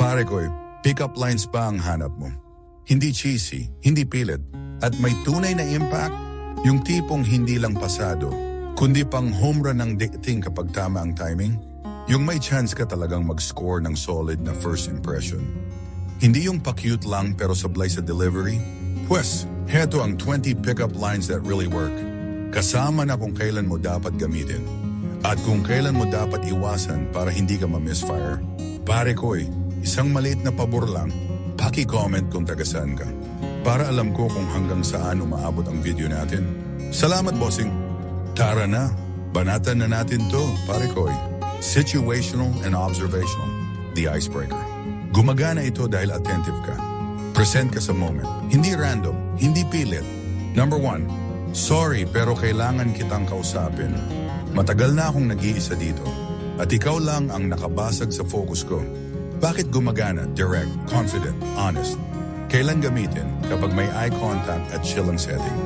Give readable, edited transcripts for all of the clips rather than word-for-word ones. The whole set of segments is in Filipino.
Pare ko, pick-up lines pa ang hanap mo. Hindi cheesy, hindi pilit, at may tunay na impact, yung tipong hindi lang pasado, kundi pang home run ng dating kapag tama ang timing. Yung may chance ka talagang mag-score ng solid na first impression. Hindi yung pa-cute lang pero sablay sa delivery. Pues, heto ang 20 pick-up lines that really work. Kasama na kung kailan mo dapat gamitin. At kung kailan mo dapat iwasan para hindi ka ma-misfire. Pare ko, isang maliit na pabor lang, paki-comment kung taga-saan ka. Para alam ko kung hanggang saan umaabot ang video natin. Salamat, bossing. Tara na, banatan na natin to, pare ko. Situational and observational, the icebreaker. Gumagana ito dahil attentive ka. Present ka sa moment. Hindi random, hindi pilit. Number 1, sorry pero kailangan kitang kausapin. Matagal na akong nag-iisa dito. At ikaw lang ang nakabasag sa focus ko. Bakit gumagana? Direct, confident, honest. Kailan gamitin? Kapag may eye contact at chill ang setting.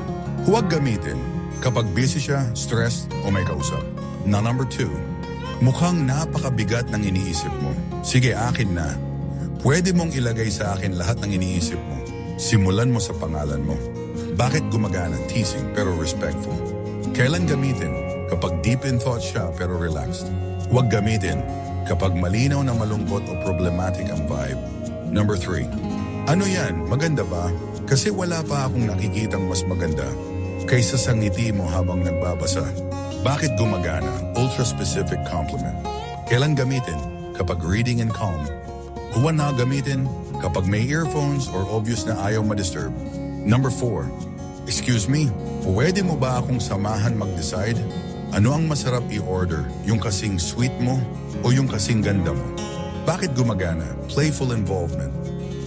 Huwag gamitin kapag busy siya, stressed o may kausap. Na number 2, mukhang napakabigat ng iniisip mo. Sige, akin na. Pwede mong ilagay sa akin lahat ng iniisip mo. Simulan mo sa pangalan mo. Bakit gumagana? Teasing pero respectful. Kailan gamitin? Kapag deep in thought siya pero relaxed. Huwag gamitin kapag malinaw na malungkot o problematic ang vibe. Number 3. Ano yan? Maganda ba? Kasi wala pa akong nakikitang mas maganda kaysa sa ngiti mo habang nagbabasa. Bakit gumagana? Ultra-specific compliment. Kailan gamitin? Kapag reading and calm. Huwag na gamitin kapag may earphones or obvious na ayaw ma-disturb. Number 4. Excuse me, pwede mo ba akong samahan mag-decide? Ano ang masarap i-order? Yung kasing sweet mo o yung kasing ganda mo? Bakit gumagana? Playful involvement.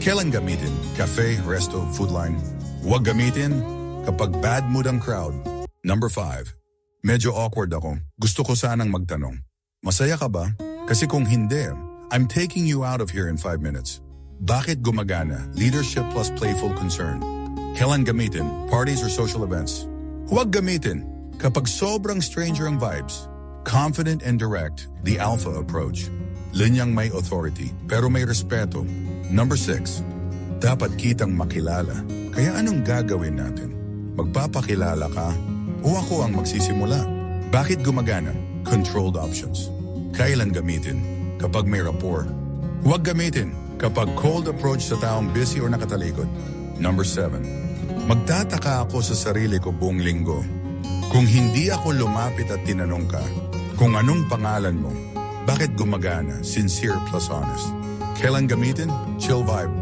Kailan gamitin? Cafe, resto, food line. Huwag gamitin kapag bad mood ang crowd. Number 5. Medyo awkward ako. Gusto ko sanang magtanong. Masaya ka ba? Kasi kung hindi, I'm taking you out of here in 5 minutes. Bakit gumagana? Leadership plus playful concern. Kailan gamitin? Parties or social events. Huwag gamitin kapag sobrang stranger ang vibes. Confident and direct, the alpha approach. Linyang may authority, pero may respeto. Number 6. Dapat kitang makilala. Kaya anong gagawin natin? Magpapakilala ka o ako ang magsisimula? Bakit gumagana? Controlled options. Kailan gamitin? Kapag may rapport. Huwag gamitin kapag cold approach sa taong busy o nakatalikod. Number 7. Magtataka ako sa sarili ko buong linggo. Kung hindi ako lumapit at tinanong ka, kung anong pangalan mo, bakit gumagana? Sincere plus honest. Kailan gamitin? Chill vibe.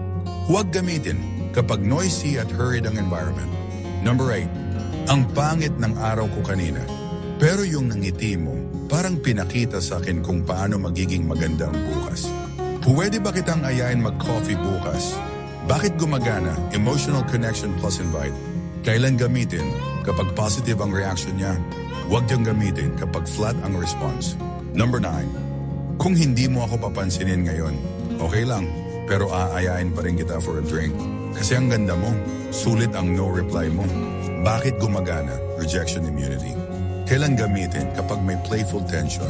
Huwag gamitin kapag noisy at hurried ang environment. Number 8. Ang pangit ng araw ko kanina. Pero yung nangiti mo, parang pinakita sa akin kung paano magiging maganda ang bukas. Pwede ba kitang ayain mag-coffee bukas? Bakit gumagana? Emotional connection plus invite. Kailan gamitin? Kapag positive ang reaction niya. Huwag niyang gamitin kapag flat ang response. Number 9. Kung hindi mo ako papansinin ngayon, okay lang. Pero aayain pa rin kita for a drink. Kasi ang ganda mo, sulit ang no reply mo. Bakit gumagana? Rejection immunity. Kailan gamitin kapag may playful tension?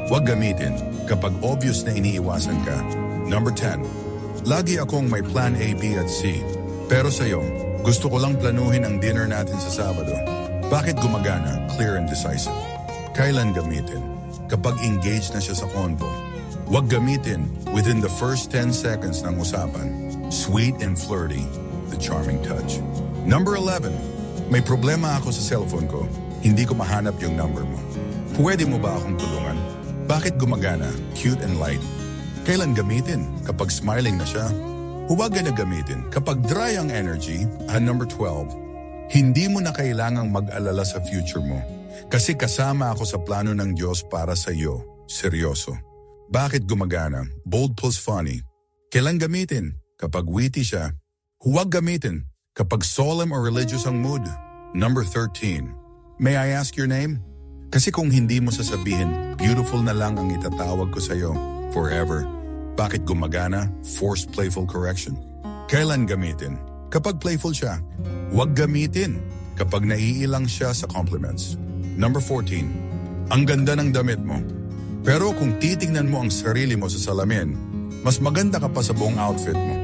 Huwag gamitin kapag obvious na iniiwasan ka. Number 10. Lagi akong may plan A, B at C. Pero sa'yo, gusto ko lang planuhin ang dinner natin sa Sabado. Bakit gumagana? Clear and decisive. Kailan gamitin? Kapag engaged na siya sa convo. Huwag gamitin within the first 10 seconds ng usapan. Sweet and flirty, the charming touch. Number 11. May problema ako sa cellphone ko. Hindi ko mahanap yung number mo. Pwede mo ba akong tulungan? Bakit gumagana? Cute and light. Kailan gamitin? Kapag smiling na siya. Huwag na gamitin kapag dry ang energy. And number 12. Hindi mo na kailangang mag-alala sa future mo. Kasi kasama ako sa plano ng Diyos para sa iyo. Seryoso. Bakit gumagana? Bold plus funny. Kailan gamitin? Kapag witty siya. Huwag gamitin kapag solemn or religious ang mood. Number 13. May I ask your name? Kasi kung hindi mo sasabihin, beautiful na lang ang itatawag ko sa iyo. Forever. Bakit gumagana? Forced playful correction. Kailan gamitin? Kapag playful siya. Huwag gamitin kapag naiilang siya sa compliments. Number 14. Ang ganda ng damit mo. Pero kung titingnan mo ang sarili mo sa salamin, Mas maganda ka pa sa buong outfit mo.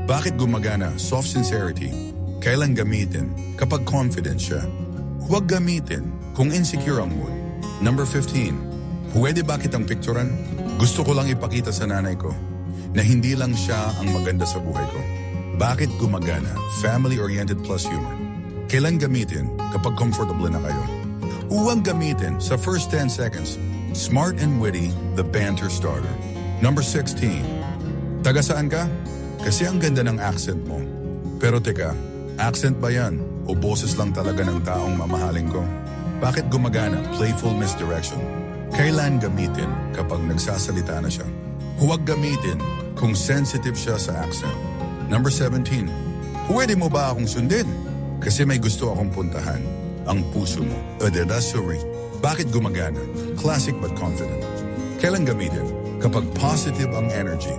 Bakit gumagana soft sincerity? Kailan gamitin kapag confident siya? Huwag gamitin kung insecure ang mood. Number 15. Pwede ba kitang picturean? Gusto ko lang ipakita sa nanay ko na hindi lang siya ang maganda sa buhay ko. Bakit gumagana? Family-oriented plus humor. Kailan gamitin kapag comfortable na kayo? Huwag gamitin sa first 10 seconds. Smart and witty, the banter starter. Number 16. Taga saan ka? Kasi ang ganda ng accent mo. Pero teka, accent ba yan? O boses lang talaga ng taong mamahaling ko? Bakit gumagana? Playful misdirection. Kailan gamitin kapag nagsasalita na siya? Huwag gamitin kung sensitive siya sa accent. Number 17. Pwede mo ba akong sundin? Kasi may gusto akong puntahan. Ang puso mo. Sorry. Bakit gumagana? Classic but confident. Kailan gamitin? Kapag positive ang energy.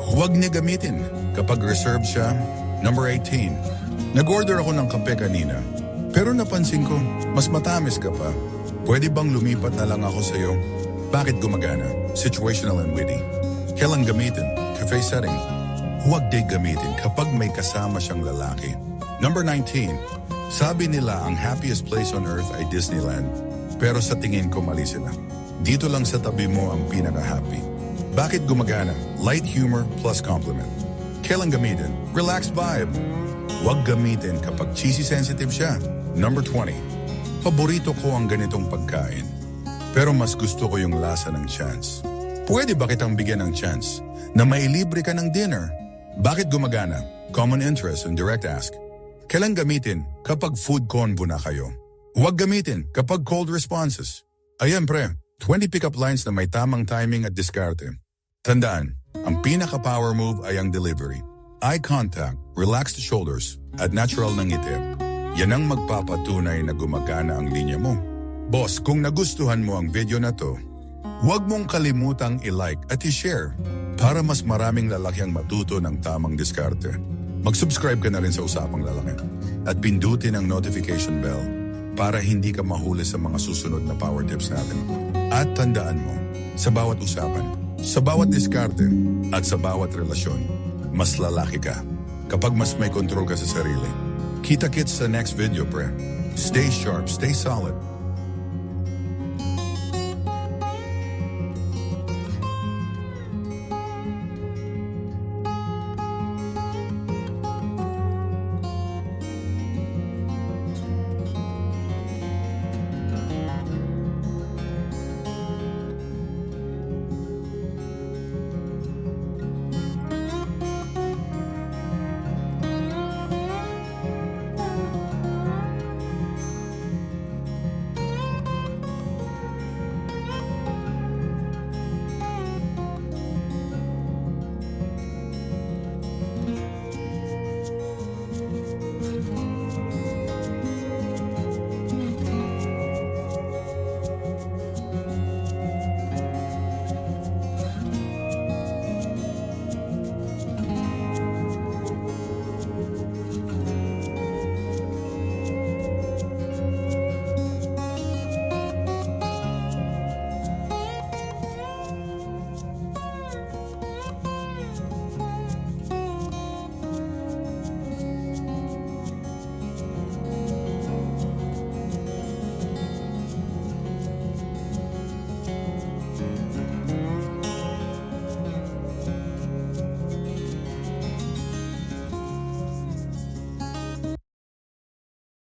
Huwag niya gamitin kapag reserved siya. Number 18. Nag-order ako ng kape kanina. Pero napansin ko, mas matamis ka pa. Pwede bang lumipat na lang ako sa'yo? Bakit gumagana? Situational and witty. Kailan gamitin? Cafe setting. Huwag din gamitin kapag may kasama siyang lalaki. Number 19. Sabi nila ang happiest place on earth ay Disneyland. Pero sa tingin ko mali sila. Dito lang sa tabi mo ang pinaka-happy. Bakit gumagana? Light humor plus compliment. Kailan gamitin? Relaxed vibe. Huwag gamitin kapag cheesy sensitive siya. Number 20. Paborito ko ang ganitong pagkain. Pero mas gusto ko yung lasa ng chance. Pwede ba kitang bigyan ng chance na mailibre ka ng dinner? Bakit gumagana? Common interest and direct ask. Kailan gamitin? Kapag food convo na kayo. Huwag gamitin kapag cold responses. Ayan pre, 20 pickup lines na may tamang timing at diskarte. Tandaan, ang pinaka-power move ay ang delivery. Eye contact, relaxed shoulders, at natural na ngiti. Yan ang magpapatunay na gumagana ang linya mo. Boss, kung nagustuhan mo ang video na to, huwag mong kalimutang i-like at i-share para mas maraming lalaki ang matuto ng tamang diskarte. Mag-subscribe ka na rin sa Usapang Lalaki at pindutin ang notification bell para hindi ka mahuli sa mga susunod na power tips natin. At tandaan mo, sa bawat usapan, sa bawat diskarte, at sa bawat relasyon, mas lalaki ka kapag mas may control ka sa sarili. Kita-kits sa next video, pre. Stay sharp, stay solid,